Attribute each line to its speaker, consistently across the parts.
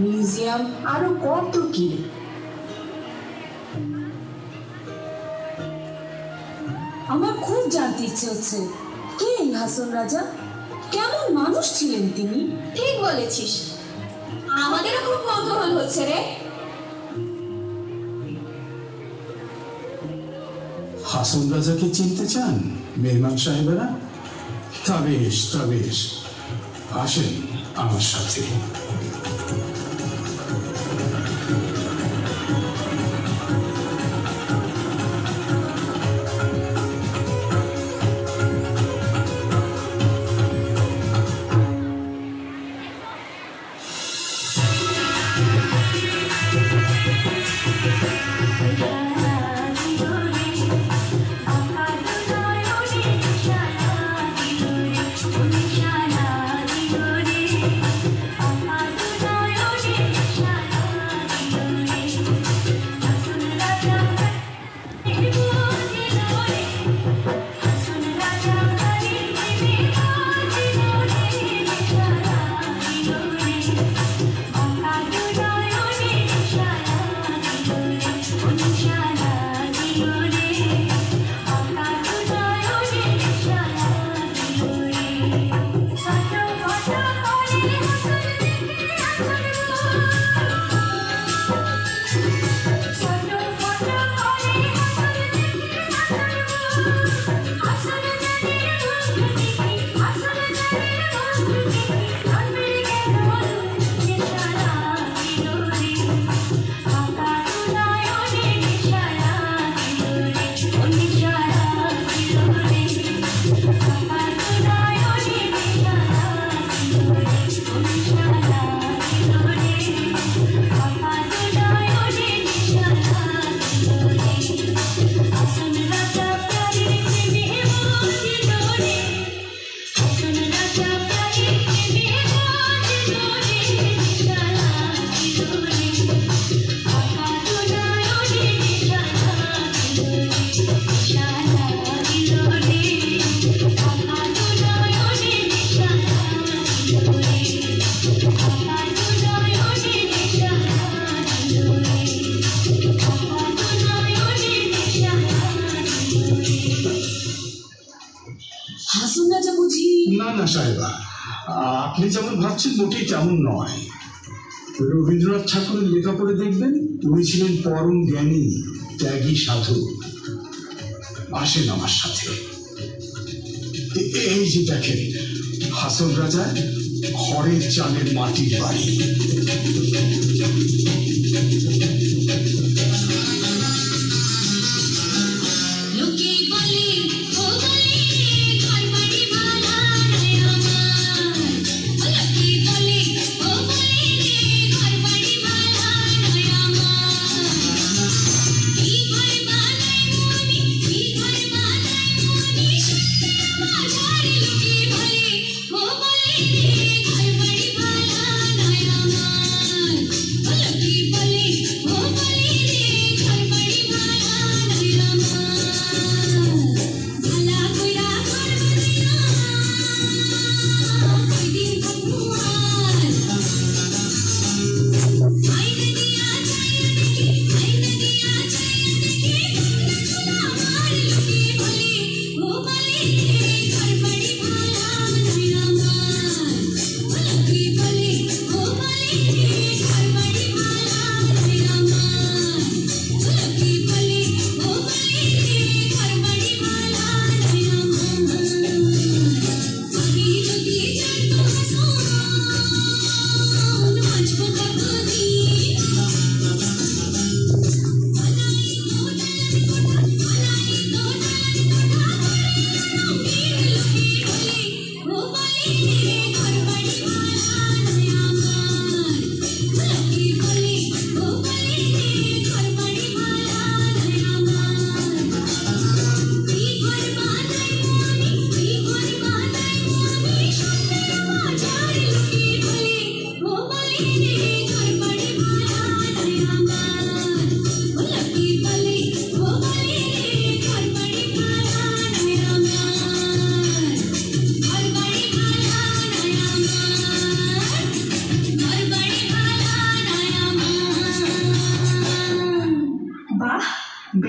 Speaker 1: Museum আরো কত কি। আমার খুব জানতে ইচ্ছে হচ্ছে, কে এই হাসন রাজা, কেমন মানুষ ছিলেন তিনি?
Speaker 2: ঠিক বলেছিস, আমাদেরও খুব কৌতূহল হচ্ছে রে।
Speaker 3: হাসন রাজাকে চিনতে চান মেহমান সাহেবেরা? তা বেশ, আসেন আমার সাথে।
Speaker 1: হাসন রাজা বুঝি?
Speaker 3: না সাহেবা, আপনি যেমন ভাবছেন মোটেই তেমন নয়। রবীন্দ্রনাথ ঠাকুরের লেখা পড়ে দেখবেন, উনি ছিলেন পরম জ্ঞানী, ত্যাগী সাধু। আসেন আমার সাথে। এই যে দেখেন, হাসন রাজার খড়ের চালের মাটির বাড়ি।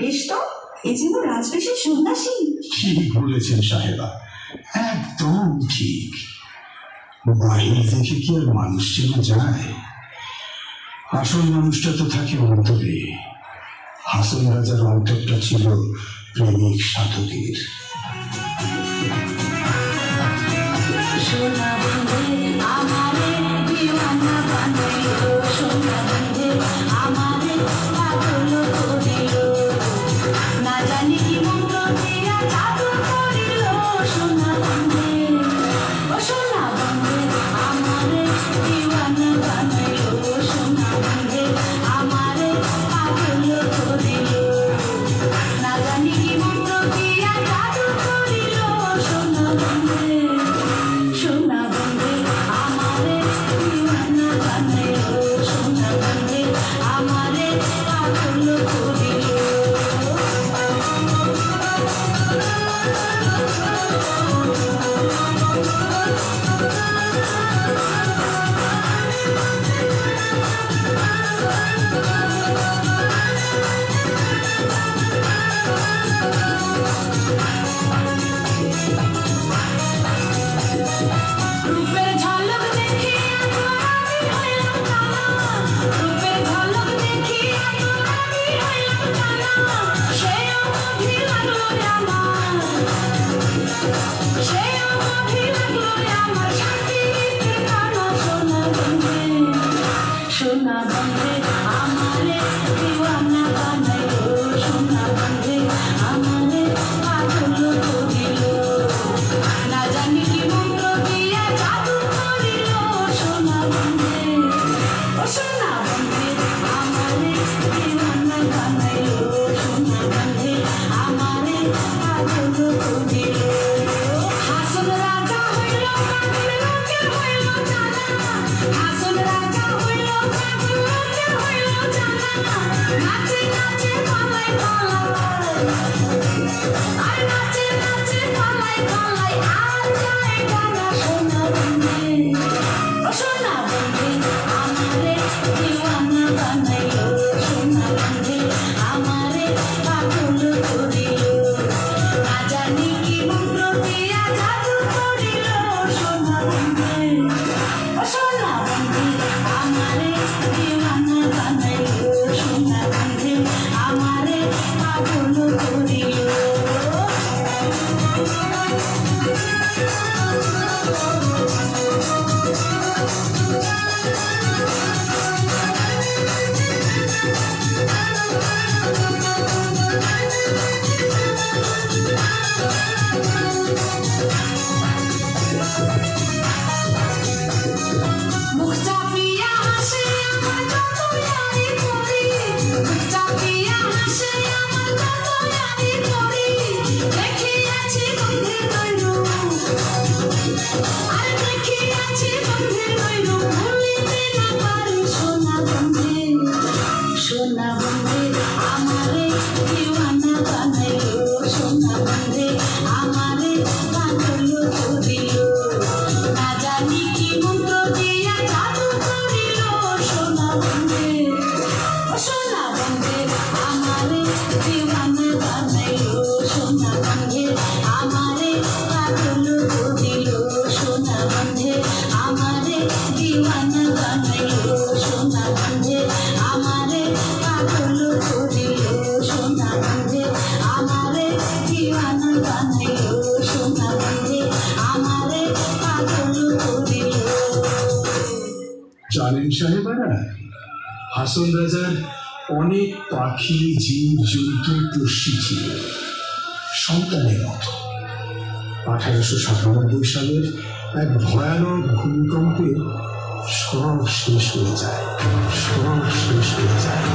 Speaker 2: বেশ তো, এ যেন রাজবেশের সন্ন্যাসী।
Speaker 3: ঠিক বলেছেন সাহেবা, একদম ঠিক। বাহির দেখে কি আর মানুষ চেনা যায়? আসল মানুষটা তো থাকে অন্তরে। হাসন রাজার অন্তরটা ছিল প্রেমিক সাধকের।
Speaker 1: সোনা বন্ধে আমারে দিওয়ানা বানাইলো, সোনা বন্ধে আমারে পাগল করিলো, না জানি কি মন্ত্র দিয়া জাদু করিলো। সোনা বন্ধে, ও সোনা বন্ধে আমারে দিওয়ানা বানাইলো, সোনা বন্ধে আমারে পাগল করিলো, না জানি কি মন্ত্র দিয়া জাদু করিলো। সোনা বন্ধে, সোনা বন্ধে আমারে দিওয়ানা বানাইলো, সোনা বন্ধে আমারে পাগল করিলো। রূপের ঝলক দেখিয়া গোলাপি হইলাম কালা, রূপের ঝলক দেখিয়া গোলাপি হইলাম কালা, সেও বুঝি লাগলো আমার, সেও বুঝি লাগলো আমার শান্তিতে কানা। সোনা বন্ধে, সোনা বন্ধে আমারে দিওয়ানা বানাইলো, সোনা বন্ধে আমারে পাগল করিলো, না জানি কি মন্ত্র দিয়া জাদু করিলো। সোনা বন্ধে, ও সোনা বন্ধে আমারে দিওয়ানা বানাইলো, সোনা বন্ধে আমারে পাগল করিলো। হাসন রাজা হইল পাগল, লোকে হইল জানা, হাসন রাজা হইল পাগল, লোকে হইল জানা, নাচে নাচে পালাই পালাই, আর নাচে নাচে পালাই পালাই, আর যায় গানা। সোনা বন্ধে, ও সোনা বন্ধে আমারে দিওয়ানা বানাইলো, সোনা বন্ধে আমারে পাগল করিলো, না জানি কি মন্ত্র দিয়া জাদু করিলো। সোনা বন্ধে, ও সোনা বন্ধে আমারে দিওয়ানা বানাইলো, সোনা বন্ধে আমারে পাগল করিলো। মুখ চাপিয়া হাসে আমার যত ইয়ারি করি, মুখ চাপিয়া হাসে আমার যত ইয়ারি করি, দেখিয়াছি বন্ধের নয়ন, আর দেখিয়াছি বন্ধের নয়ন, ভুলিতে না পারি। সোনা বন্ধে, সোনা বন্ধে আমারে দিওয়ানা বানাইলো, সোনা বন্ধে আমারে পাগল করিলো, না জানি কি মন্ত্র দিয়া জাদু করিলো। সোনা বন্ধে, ও সোনা বন্ধে আমারে দিওয়ানা বানাইলো, সোনা বন্ধে আমারে পাগল করিলো, সোনা বন্ধে আমারে দিওয়ানা বানাইলো, সোনা বন্ধে আমারে পাগল করিলো, সোনা বন্ধে আমারে দিওয়ানা বানাইলো, সোনা বন্ধে আমারে পাগল করিলো।
Speaker 3: জানেন সাহেবারা, হাসন রাজার অনেক পাখি জীব জন্তু পক্ষী ছিল সন্তানের মতো। 1897 সালের এক ভয়ানক ভূমিকম্পে সব শেষ হয়ে যায়, সব শেষ হয়ে যায়।